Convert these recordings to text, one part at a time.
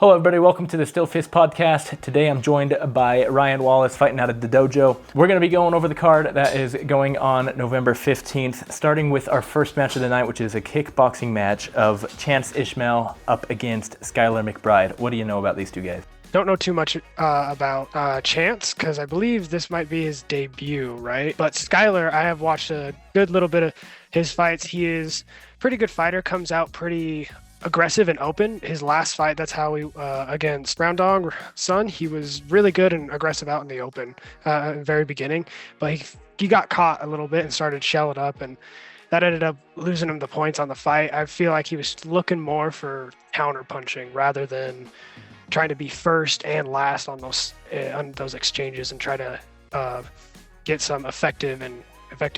Hello everybody, welcome to the Steelfist podcast. Today I'm joined by Ryan Wallace fighting out of the dojo. We're going to be going over the card that is going on November 15th, starting with our first match of the night, which is a kickboxing match of Chance Ishmael up against Skylar McBride. What do you know about these two guys? Don't know too much about Chance because I believe this might be his debut, right? But Skylar, I have watched a good little bit of his fights. He is a pretty good fighter, comes out pretty aggressive and open. His last fight, that's how he against Brown Dog Son, he was really good and aggressive out in the open at the very beginning, but he got caught a little bit and started shelling up, and that ended up losing him the points on the fight. I feel like he was looking more for counter punching rather than trying to be first and last on those exchanges and try to get some effective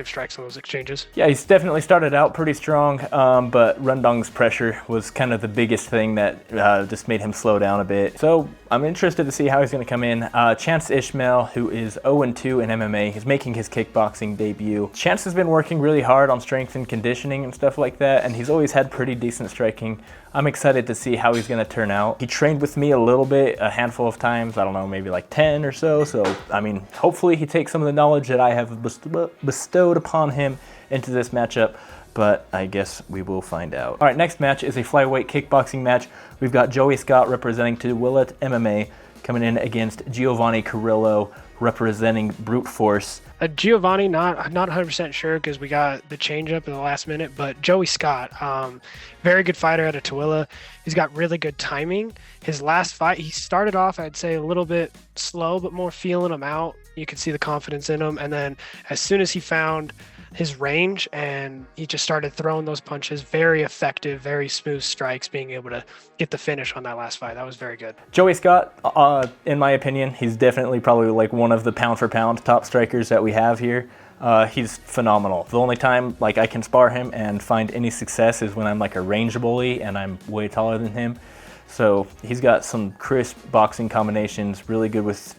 strikes on those exchanges. Yeah, he's definitely started out pretty strong, but Rundong's pressure was kind of the biggest thing that just made him slow down a bit. So I'm interested to see how he's going to come in. Chance Ishmael, who is 0-2 in MMA, he's making his kickboxing debut. Chance has been working really hard on strength and conditioning and stuff like that, and he's always had pretty decent striking. I'm excited to see how he's going to turn out. He trained with me a little bit, a handful of times, I don't know, maybe like 10 or so. So, I mean, hopefully he takes some of the knowledge that I have bestowed upon him into this matchup, but I guess we will find out. All right, next match is a flyweight kickboxing match. We've got Joey Scott representing Tooele MMA coming in against Giovanni Carrillo representing Brute Force. Giovanni, not 100% sure because we got the change up in the last minute, but Joey Scott, very good fighter out of Tooele. He's got really good timing. His last fight, he started off, I'd say, a little bit slow, but more feeling him out. You could see the confidence in him. And then as soon as he found his range and he just started throwing those punches, very effective, very smooth strikes, being able to get the finish on that last fight. That was very good. Joey Scott, in my opinion, he's definitely probably like one of the pound for pound top strikers that we have here. He's phenomenal. The only time like I can spar him and find any success is when I'm like a range bully and I'm way taller than him. So he's got some crisp boxing combinations, really good with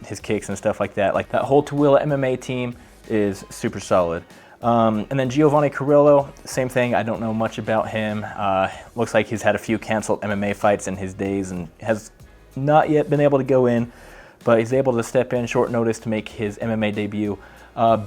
his kicks and stuff like that. Like that whole Tooele MMA team is super solid. And then Giovanni Carrillo, same thing. I don't know much about him. Looks like he's had a few canceled MMA fights in his days and has not yet been able to go in, but he's able to step in short notice to make his MMA debut.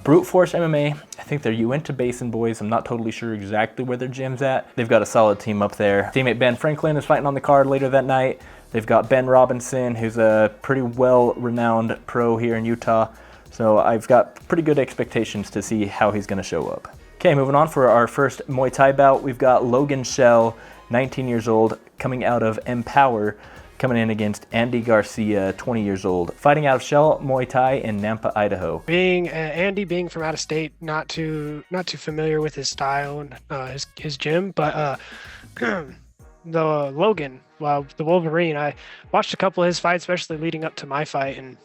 Brute Force MMA, I think they're Uinta Basin boys. I'm not totally sure exactly where their gym's at. They've got a solid team up there. Teammate Ben Franklin is fighting on the card later that night. They've got Ben Robinson, who's a pretty well-renowned pro here in Utah. So I've got pretty good expectations to see how he's going to show up. Okay, moving on for our first Muay Thai bout, we've got Logan Shell, 19 years old, coming out of Empower, coming in against Andy Garcia, 20 years old, fighting out of Shell Muay Thai in Nampa, Idaho. Andy being from out of state, not too familiar with his style and his gym, but the Logan, well, the Wolverine, I watched a couple of his fights, especially leading up to my fight, and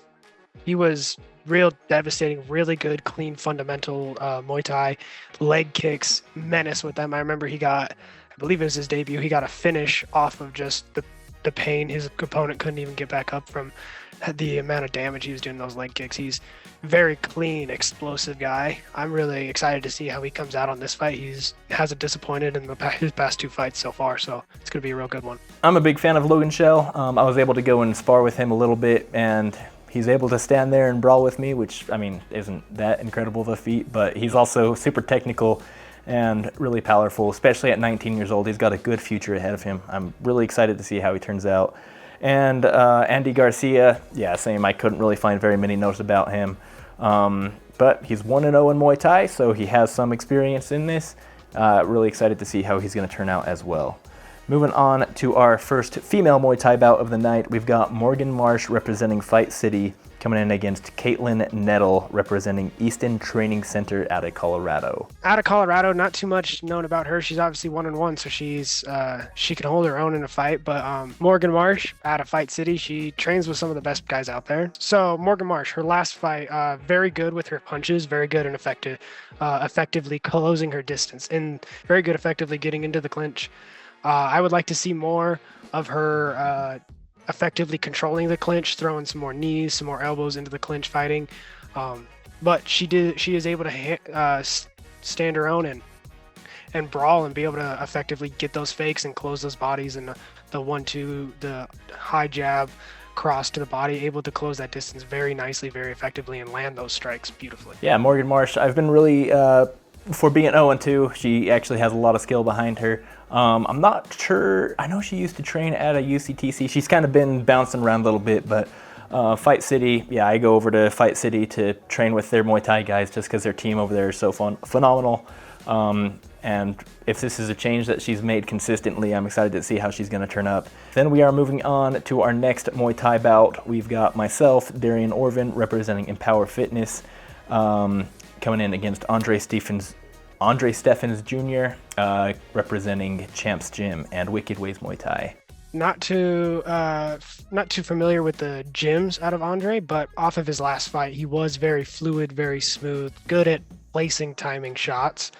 he was real devastating, really good, clean, fundamental Muay Thai, leg kicks, menace with them. I remember I believe it was his debut, he got a finish off of just the pain. His opponent couldn't even get back up from the amount of damage he was doing those leg kicks. He's very clean, explosive guy. I'm really excited to see how he comes out on this fight. He hasn't disappointed in his past two fights so far, so it's going to be a real good one. I'm a big fan of Logan Shell. I was able to go and spar with him a little bit, and he's able to stand there and brawl with me, which, I mean, isn't that incredible of a feat, but he's also super technical and really powerful, especially at 19 years old. He's got a good future ahead of him. I'm really excited to see how he turns out. And Andy Garcia, yeah, same. I couldn't really find very many notes about him. But he's 1-0 in Muay Thai, so he has some experience in this. Really excited to see how he's going to turn out as well. Moving on to our first female Muay Thai bout of the night, we've got Morgan Marsh representing Fight City coming in against Caitlin Nettle representing Easton Training Center out of Colorado. Out of Colorado, not too much known about her. She's obviously 1-1, so she can hold her own in a fight. But Morgan Marsh out of Fight City, she trains with some of the best guys out there. So Morgan Marsh, her last fight, very good with her punches, very good and effectively closing her distance, and very good effectively getting into the clinch. I would like to see more of her effectively controlling the clinch, throwing some more knees, some more elbows into the clinch fighting. But she is able to stand her own and brawl and be able to effectively get those fakes and close those bodies and the 1-2, the high jab, cross to the body, able to close that distance very nicely, very effectively, and land those strikes beautifully. Yeah, Morgan Marsh, I've been really, for being 0-2, she actually has a lot of skill behind her. I'm not sure, I know she used to train at a UCTC. She's kind of been bouncing around a little bit, but Fight City, yeah, I go over to Fight City to train with their Muay Thai guys just because their team over there is so phenomenal. And if this is a change that she's made consistently, I'm excited to see how she's going to turn up. Then we are moving on to our next Muay Thai bout. We've got myself, Darian Orvin, representing Empower Fitness, coming in against Andre Stephens Jr., representing Champs Gym and Wicked Ways Muay Thai. Not too familiar with the gyms out of Andre, but off of his last fight, he was very fluid, very smooth, good at placing timing shots.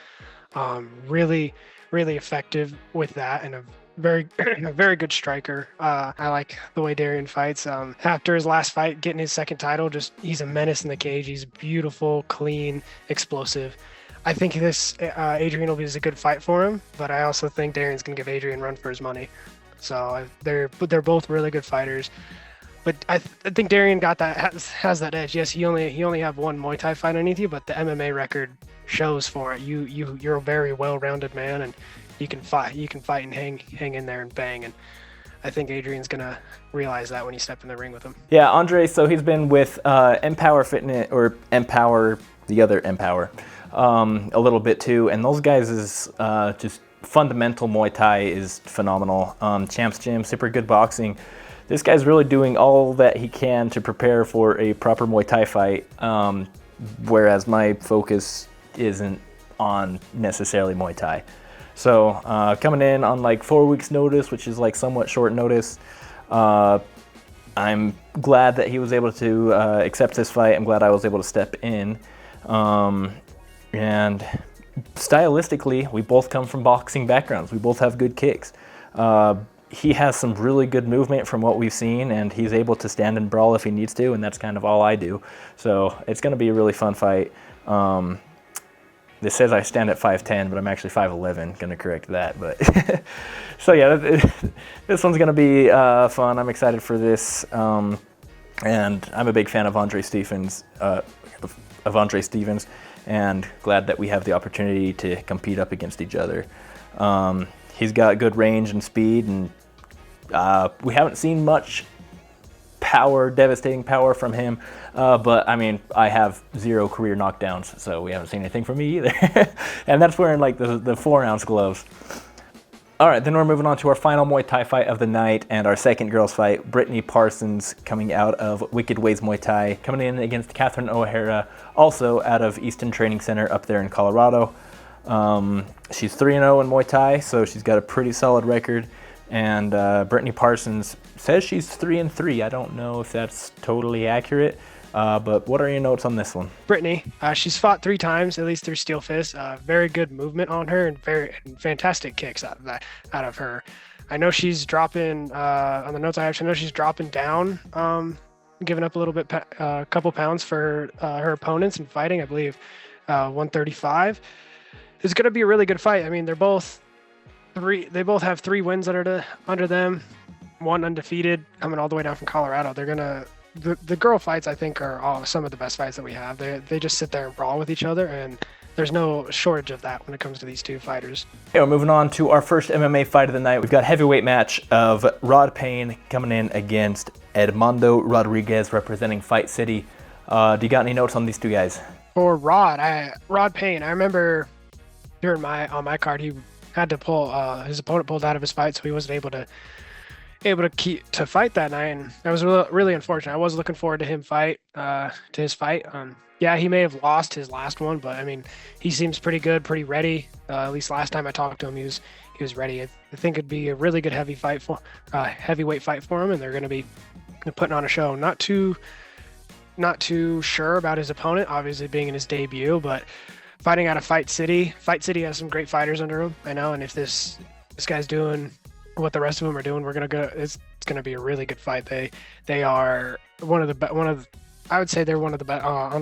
Really effective with that, and a very good striker. I like the way Darian fights. After his last fight, getting his second title, he's a menace in the cage. He's beautiful, clean, explosive. I think this Adrian will be a good fight for him, but I also think Darian's gonna give Adrian a run for his money. So they're both really good fighters. But I think Darian has that edge. Yes, he only have one Muay Thai fight underneath you, but the MMA record shows for it. You're a very well-rounded man, and you can fight and hang in there and bang. And I think Adrian's gonna realize that when you step in the ring with him. Yeah, Andre. So he's been with Empower Fitness, or Empower, the other Empower, a little bit too. And those guys is just fundamental Muay Thai is phenomenal. Champs Gym, super good boxing. This guy's really doing all that he can to prepare for a proper Muay Thai fight, whereas my focus isn't on necessarily Muay Thai. So coming in on like 4 weeks notice, which is like somewhat short notice, I'm glad that he was able to accept this fight. I'm glad I was able to step in. And stylistically, we both come from boxing backgrounds. We both have good kicks. He has some really good movement from what we've seen, and he's able to stand and brawl if he needs to, and that's kind of all I do. So it's going to be a really fun fight. This says I stand at 5'10", but I'm actually 5'11", going to correct that. But so yeah, this one's going to be fun. I'm excited for this, and I'm a big fan of Andre Stephens, and glad that we have the opportunity to compete up against each other. He's got good range and speed, and we haven't seen much devastating power from him, but I mean, I have 0 career knockdowns, so we haven't seen anything from me either. And that's wearing like the 4-ounce gloves. All right, then we're moving on to our final Muay Thai fight of the night and our second girls fight. Brittany Parsons, coming out of Wicked Ways Muay Thai, coming in against Catherine O'Hara, also out of Easton Training Center up there in Colorado. She's 3-0 in Muay Thai, so she's got a pretty solid record. And Brittany Parsons says she's 3-3. I don't know if that's totally accurate, but what are your notes on this one? Brittany, she's fought 3 times, at least through Steelfist. Very good movement on her, and fantastic kicks out of her. I know she's dropping on the notes I have. I know she's dropping down, giving up a little bit, a couple pounds for her opponents and fighting. I believe 135. It's going to be a really good fight. I mean, they both have 3 wins under them, 1 undefeated, coming all the way down from Colorado. They're gonna the girl fights, I think, are some of the best fights that we have. They just sit there and brawl with each other, and there's no shortage of that when it comes to these 2 fighters. Okay, we're moving on to our first MMA fight of the night. We've got a heavyweight match of Rod Payne coming in against Edmundo Rodriguez, representing Fight City. Do you got any notes on these 2 guys? For Rod Payne, I remember during on my card, he had to pull his opponent pulled out of his fight, so he wasn't able to fight that night, and that was really unfortunate. I was looking forward to his fight. Yeah, he may have lost his last one, but I mean, he seems pretty good, pretty ready. At least last time I talked to him, he was ready. I think it'd be a really good heavyweight fight for him, and they're going to be putting on a show. Not too sure about his opponent, obviously being in his debut, but fighting out of Fight City has some great fighters under him, I know. And if this guy's doing what the rest of them are doing, it's gonna be a really good fight. They are I would say they're on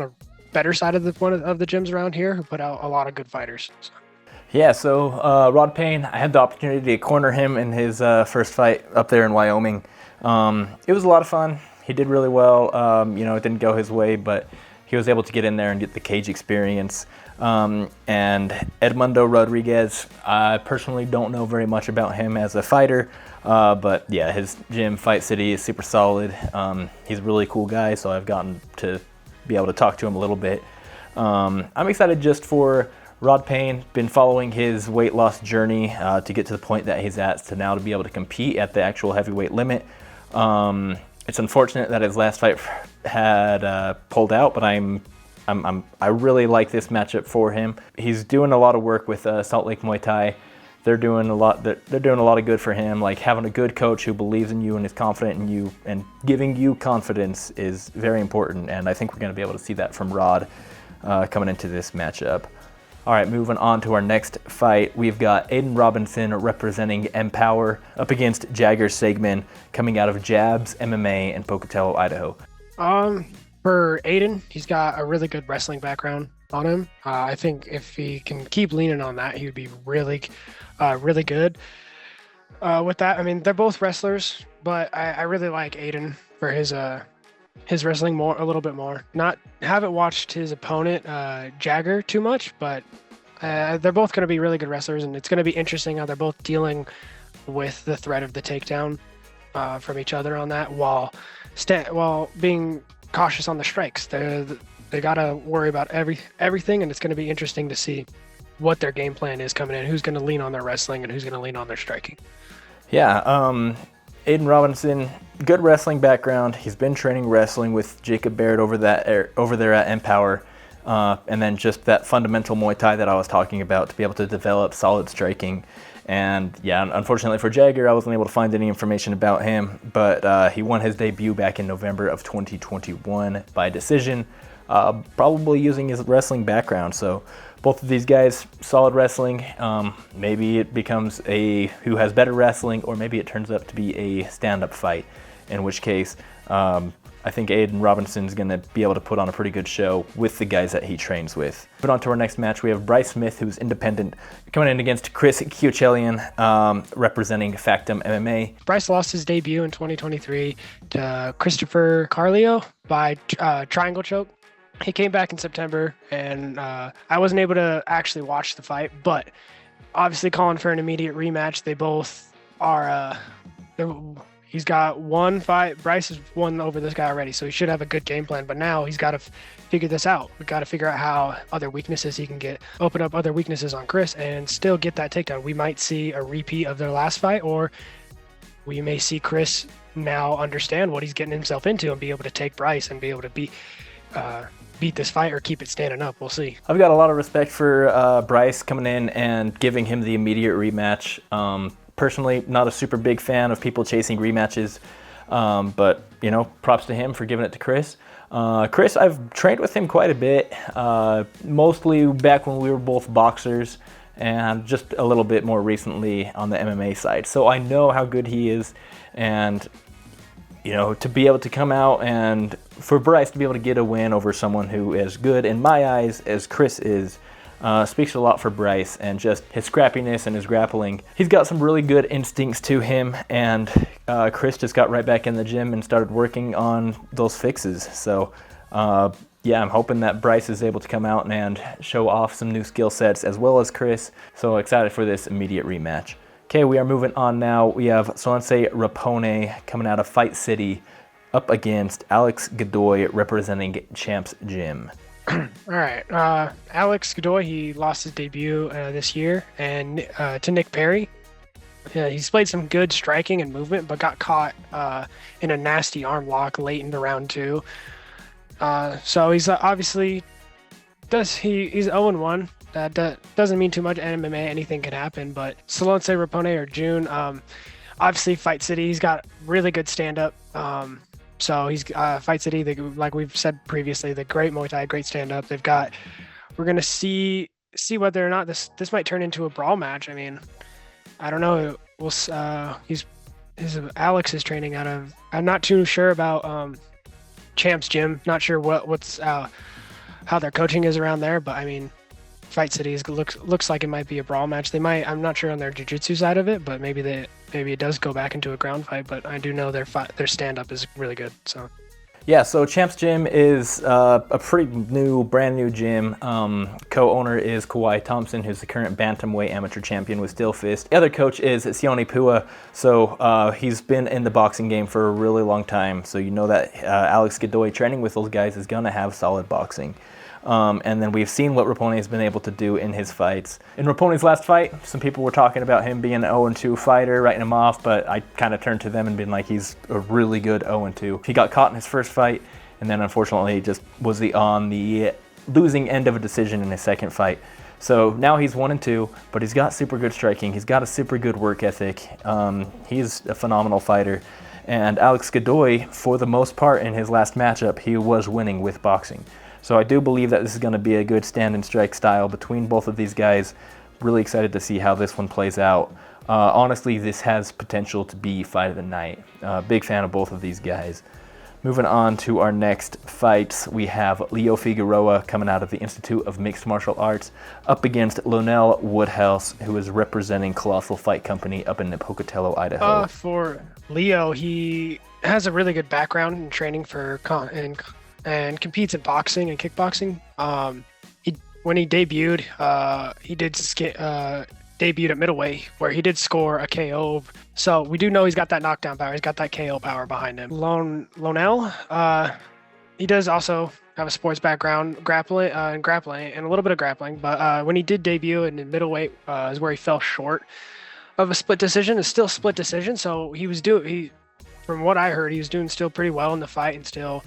a better side of the gyms around here, who put out a lot of good fighters. So. Yeah, so Rod Payne, I had the opportunity to corner him in his first fight up there in Wyoming. It was a lot of fun. He did really well. It didn't go his way, but he was able to get in there and get the cage experience. And Edmundo Rodriguez, I personally don't know very much about him as a fighter, but yeah, his gym, Fight City, is super solid. He's a really cool guy, so I've gotten to be able to talk to him a little bit. I'm excited just for Rod Payne. Been following his weight loss journey to get to the point that he's at, to now to be able to compete at the actual heavyweight limit. It's unfortunate that his last fight had pulled out, but I really like this matchup for him. He's doing a lot of work with Salt Lake Muay Thai. They're doing a lot of good for him. Like, having a good coach who believes in you and is confident in you and giving you confidence is very important. And I think we're going to be able to see that from Rod coming into this matchup. All right, moving on to our next fight, we've got Aiden Robinson representing Empower up against Jagger Segman, coming out of Jabs MMA in Pocatello, Idaho. For Aiden, he's got a really good wrestling background on him. I think if he can keep leaning on that, he would be really good with that. I mean, they're both wrestlers, but I really like Aiden for his wrestling a little bit more. Haven't watched his opponent Jagger too much, but they're both going to be really good wrestlers, and it's going to be interesting how they're both dealing with the threat of the takedown from each other on that, while being cautious on the strikes. They got to worry about everything, and it's going to be interesting to see what their game plan is coming in, who's going to lean on their wrestling and who's going to lean on their striking. Yeah, Aiden Robinson, good wrestling background. He's been training wrestling with Jacob Baird over there at Empower, and then just that fundamental Muay Thai that I was talking about to be able to develop solid striking. And yeah, unfortunately for Jagger, I wasn't able to find any information about him, but he won his debut back in November of 2021 by decision, probably using his wrestling background. So both of these guys, solid wrestling. Maybe it becomes who has better wrestling, or maybe it turns up to be a stand-up fight, in which case I think Aiden Robinson's going to be able to put on a pretty good show with the guys that he trains with. But on to our next match, we have Bryce Smith, who's independent, coming in against Chris Kiochelian, representing Factum MMA. Bryce lost his debut in 2023 to Christopher Carlio by triangle choke. He came back in September, and I wasn't able to actually watch the fight, but obviously calling for an immediate rematch. They both are he's got one fight. Bryce has won over this guy already, so he should have a good game plan. But now he's got to figure this out. We've got to figure out how other weaknesses he can open up other weaknesses on Chris and still get that takedown. We might see a repeat of their last fight, or we may see Chris now understand what he's getting himself into and be able to take Bryce and be able to beat this fight or keep it standing up. We'll see. I've got a lot of respect for Bryce coming in and giving him the immediate rematch. Personally, not a super big fan of people chasing rematches, but props to him for giving it to Chris. Chris, I've trained with him quite a bit, mostly back when we were both boxers, and just a little bit more recently on the MMA side. So I know how good he is, and to be able to come out and for Bryce to be able to get a win over someone who is good in my eyes as Chris is, speaks a lot for Bryce, and just his scrappiness and his grappling. He's got some really good instincts to him, and Chris just got right back in the gym and started working on those fixes. So yeah, I'm hoping that Bryce is able to come out and show off some new skill sets as well as Chris. So excited for this immediate rematch. Okay, we are moving on now. We have Solense Rapone coming out of Fight City up against Alex Godoy representing Champs Gym. All right, Alex Godoy, he lost his debut this year and to Nick Perry. Yeah, he's played some good striking and movement, but got caught in a nasty arm lock late in the round 2. So he's obviously he's 0-1. That doesn't mean too much. MMA, anything can happen. But Solense Rapone or June, obviously Fight City, he's got really good stand-up. So he's Fight City, like we've said previously, the great Muay Thai, great stand-up. We're gonna see whether or not this might turn into a brawl match. I mean, I don't know. Alex is training out of. I'm not too sure about Champs Gym. Not sure what's how their coaching is around there. But I mean, Fight City looks like it might be a brawl match. They might. I'm not sure on their jiu-jitsu side of it, but maybe it does go back into a ground fight. But I do know their stand-up is really good. So. Yeah, so Champs Gym is a pretty brand new gym. Co-owner is Kawhi Thompson, who's the current bantamweight amateur champion with Steelfist. The other coach is Sione Pua, so he's been in the boxing game for a really long time. So you know that Alex Godoy training with those guys is gonna have solid boxing. And then we've seen what Rapone has been able to do in his fights. In Rapone's last fight, some people were talking about him being an 0-2 fighter, writing him off, but I kind of turned to them and been like, he's a really good 0-2. He got caught in his first fight, and then unfortunately just was on the losing end of a decision in his second fight. So now he's 1-2, but he's got super good striking. He's got a super good work ethic. He's a phenomenal fighter. And Alex Godoy, for the most part in his last matchup, he was winning with boxing. So I do believe that this is going to be a good stand and strike style between both of these guys. Really excited to see how this one plays out. Honestly, this has potential to be fight of the night. Big fan of both of these guys. Moving on to our next fights, we have Leo Figueroa coming out of the Institute of Mixed Martial Arts up against Lonel Woodhouse, who is representing Colossal Fight Company up in Pocatello, Idaho. For Leo, he has a really good background in training for and competes in boxing and kickboxing. When he debuted, he did debuted at middleweight, where he did score a KO. So we do know he's got that knockdown power. He's got that KO power behind him. Lonel, he does also have a sports background, grappling and a little bit of grappling. But when he did debut in middleweight, is where he fell short of a split decision. It's still a split decision. So from what I heard, he was doing still pretty well in the fight and still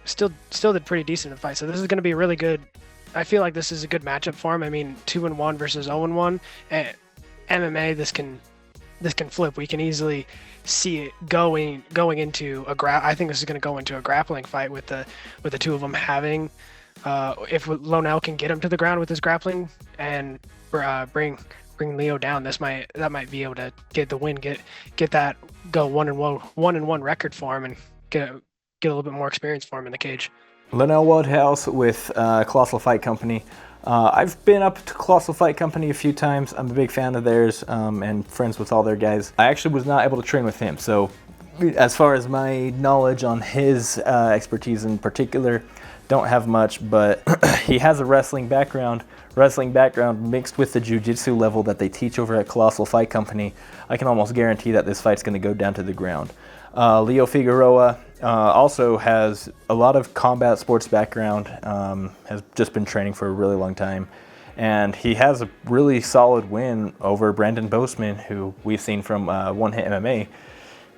did pretty decent in the fight. So this is going to be really good. I feel like this is a good matchup for him. I mean, 2-1 versus 0-1. And MMA, this can flip. We can easily see it going into I think this is going to go into a grappling fight with the two of them having. If Lonel can get him to the ground with his grappling and bring Leo down, that might be able to get the win, get that go 1-1 record for him and get a little bit more experience for him in the cage. Lonel Woodhouse with Colossal Fight Company. I've been up to Colossal Fight Company a few times. I'm a big fan of theirs and friends with all their guys. I actually was not able to train with him, so as far as my knowledge on his expertise in particular, don't have much, but he has a wrestling background mixed with the jiu-jitsu level that they teach over at Colossal Fight Company. I can almost guarantee that this fight's going to go down to the ground. Leo Figueroa also has a lot of combat sports background, has just been training for a really long time, and he has a really solid win over Brandon Boseman, who we've seen from One Hit MMA,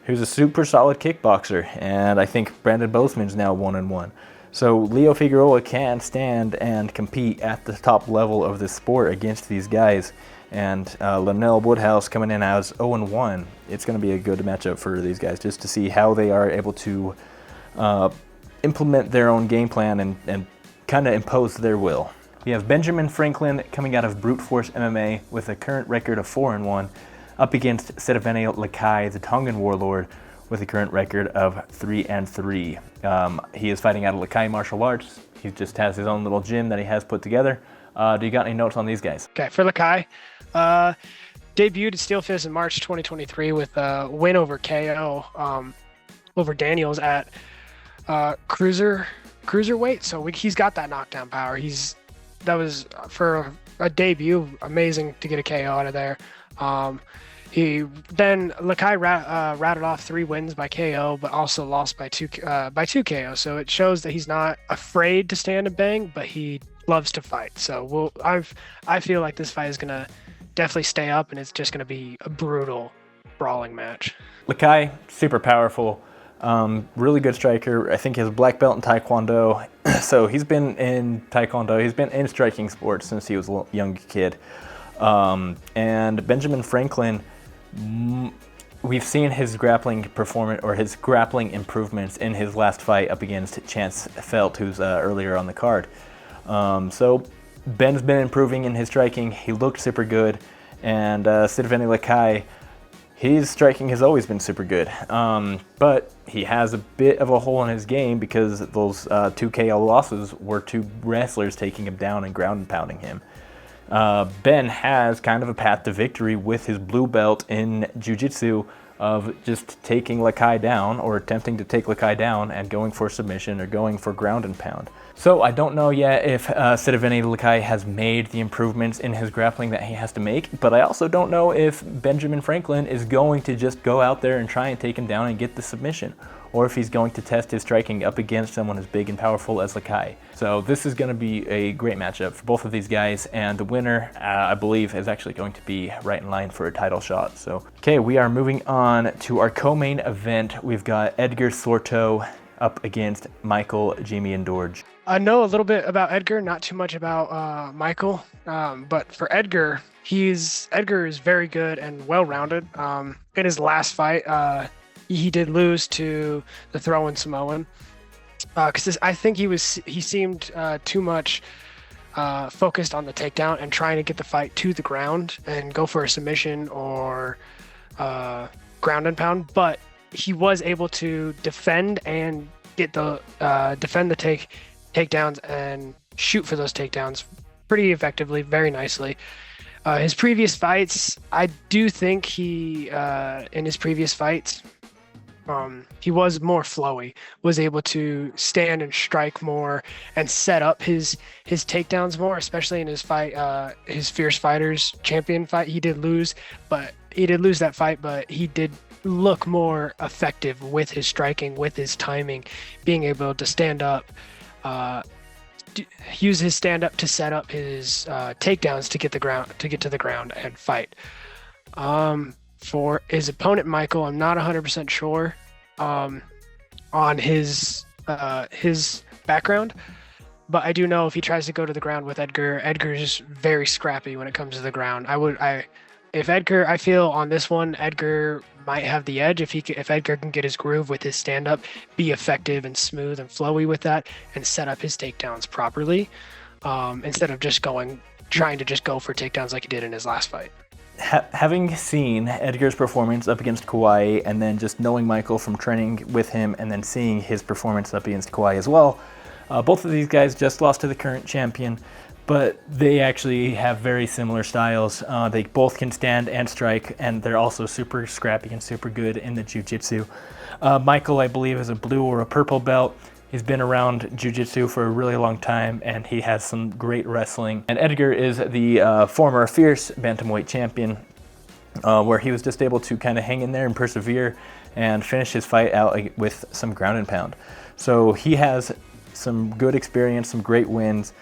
who's a super solid kickboxer, and I think Brandon Boseman's now 1-1. So Leo Figueroa can stand and compete at the top level of this sport against these guys. And Lonel Woodhouse coming in as 0-1. It's going to be a good matchup for these guys just to see how they are able to implement their own game plan and kind of impose their will. We have Benjamin Franklin coming out of Brute Force MMA with a current record of 4-1 up against Sedevene Lakai, the Tongan warlord, with a current record of 3-3. He is fighting out of Lakai Martial Arts. He just has his own little gym that he has put together. Do you got any notes on these guys? Okay, for Lakai, debuted at Steelfist in March 2023 with a win over KO over Daniels at cruiserweight. So he's got that knockdown power. That was for a debut, amazing to get a KO out of there. Lakai rattled off 3 wins by KO, but also lost by two KO. So it shows that he's not afraid to stand and bang, but he loves to fight. So I feel like this fight is gonna definitely stay up, and it's just gonna be a brutal brawling match. Lakai, super powerful, really good striker. I think he has a black belt in Taekwondo. So he's been in Taekwondo. He's been in striking sports since he was a young kid. And Benjamin Franklin, we've seen his grappling performance or his grappling improvements in his last fight up against Chance Felt, who's earlier on the card. So Ben's been improving in his striking. He looked super good. And Sedevene Lakai, his striking has always been super good, but he has a bit of a hole in his game because those 2 KO losses were to wrestlers taking him down and ground and pounding him. Ben has kind of a path to victory with his blue belt in jiu-jitsu of just taking Lakai down or attempting to take Lakai down and going for submission or going for ground and pound. So I don't know yet if Siddhaveni Lakai has made the improvements in his grappling that he has to make, but I also don't know if Benjamin Franklin is going to just go out there and try and take him down and get the submission, or if he's going to test his striking up against someone as big and powerful as Lakai. So this is going to be a great matchup for both of these guys, and the winner, I believe, is actually going to be right in line for a title shot. So, okay, we are moving on to our co-main event. We've got Edgar Sorto up against Michael Jamie and Dorge. I know a little bit about Edgar, not too much about Michael, but for Edgar, Edgar is very good and well-rounded. In his last fight, he did lose to the throw-in Samoan because I think he seemed too much focused on the takedown and trying to get the fight to the ground and go for a submission or ground and pound, but he was able to defend and get the takedowns and shoot for those takedowns pretty effectively, very nicely. His previous fights, I do think in his previous fights, he was more flowy, was able to stand and strike more and set up his takedowns more, especially in his fight, his Fierce Fighters champion fight. He did lose that fight, but he did look more effective with his striking, with his timing, being able to stand up, use his stand up to set up his takedowns to get to the ground and fight. For his opponent Michael, I'm not 100% sure on his background, but I do know if he tries to go to the ground with Edgar's very scrappy when it comes to the ground. I feel on this one, Edgar might have the edge if Edgar can get his groove with his stand-up, be effective and smooth and flowy with that, and set up his takedowns properly, instead of trying to just go for takedowns like he did in his last fight. Having seen Edgar's performance up against Kauai, and then just knowing Michael from training with him, and then seeing his performance up against Kauai as well, both of these guys just lost to the current champion, but they actually have very similar styles. They both can stand and strike, and they're also super scrappy and super good in the jiu-jitsu. Michael, I believe, is a blue or a purple belt. He's been around jiu-jitsu for a really long time, and he has some great wrestling. And Edgar is the former Fierce Bantamweight champion, where he was just able to kind of hang in there and persevere and finish his fight out with some ground and pound. So he has some good experience, some great wins.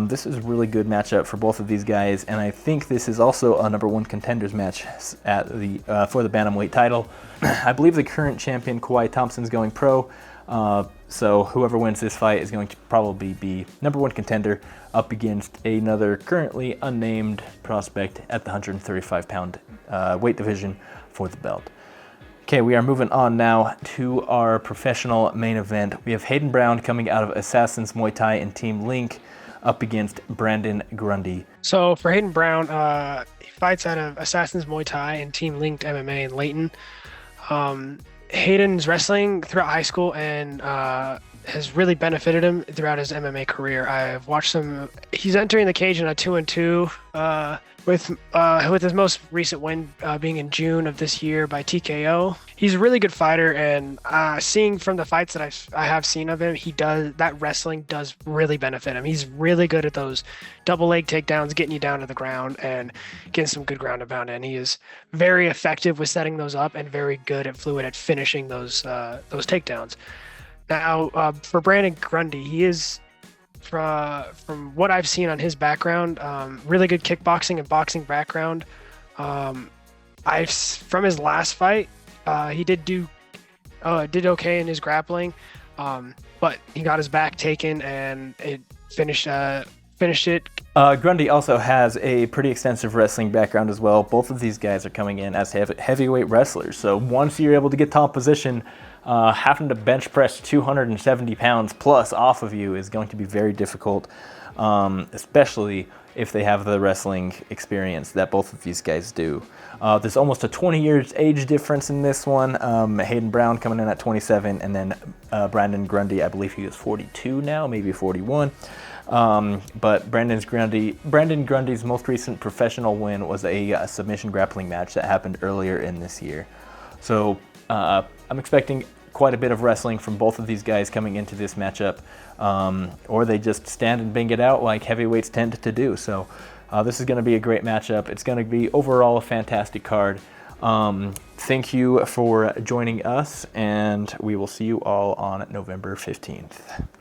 This is a really good matchup for both of these guys, and I think this is also a number one contenders match for the Bantamweight title. I believe the current champion, Kauai Thompson, is going pro, so whoever wins this fight is going to probably be number one contender up against another currently unnamed prospect at the 135-pound weight division for the belt. Okay, we are moving on now to our professional main event. We have Hayden Brown coming out of Assassins Muay Thai and Team Link up against Brandon Grundy. So for Hayden Brown, he fights out of Assassins Muay Thai and Team Linked MMA in Layton. Hayden's wrestling throughout high school and has really benefited him throughout his MMA career. I've watched him. He's entering the cage in a 2-2 with his most recent win being in June of this year by TKO. He's a really good fighter, and seeing from the fights that I have seen of him, that wrestling does really benefit him. He's really good at those double leg takedowns, getting you down to the ground and getting some good ground and pound in. He is very effective with setting those up and very good at fluid at finishing those takedowns. Now, for Brandon Grundy, he is, from what I've seen on his background, really good kickboxing and boxing background. From his last fight, he did okay in his grappling, but he got his back taken and it finished it. Grundy also has a pretty extensive wrestling background as well. Both of these guys are coming in as heavyweight wrestlers. So once you're able to get top position, having to bench press 270 pounds plus off of you is going to be very difficult, especially if they have the wrestling experience that both of these guys do. There's almost a 20 years age difference in this one. Hayden Brown coming in at 27, and then Brandon Grundy, I believe he is 42 now, maybe 41. But Brandon Grundy's most recent professional win was a submission grappling match that happened earlier in this year. So I'm expecting quite a bit of wrestling from both of these guys coming into this matchup, or they just stand and bang it out like heavyweights tend to do. So this is going to be a great matchup. It's going to be overall a fantastic card. Thank you for joining us, and we will see you all on November 15th.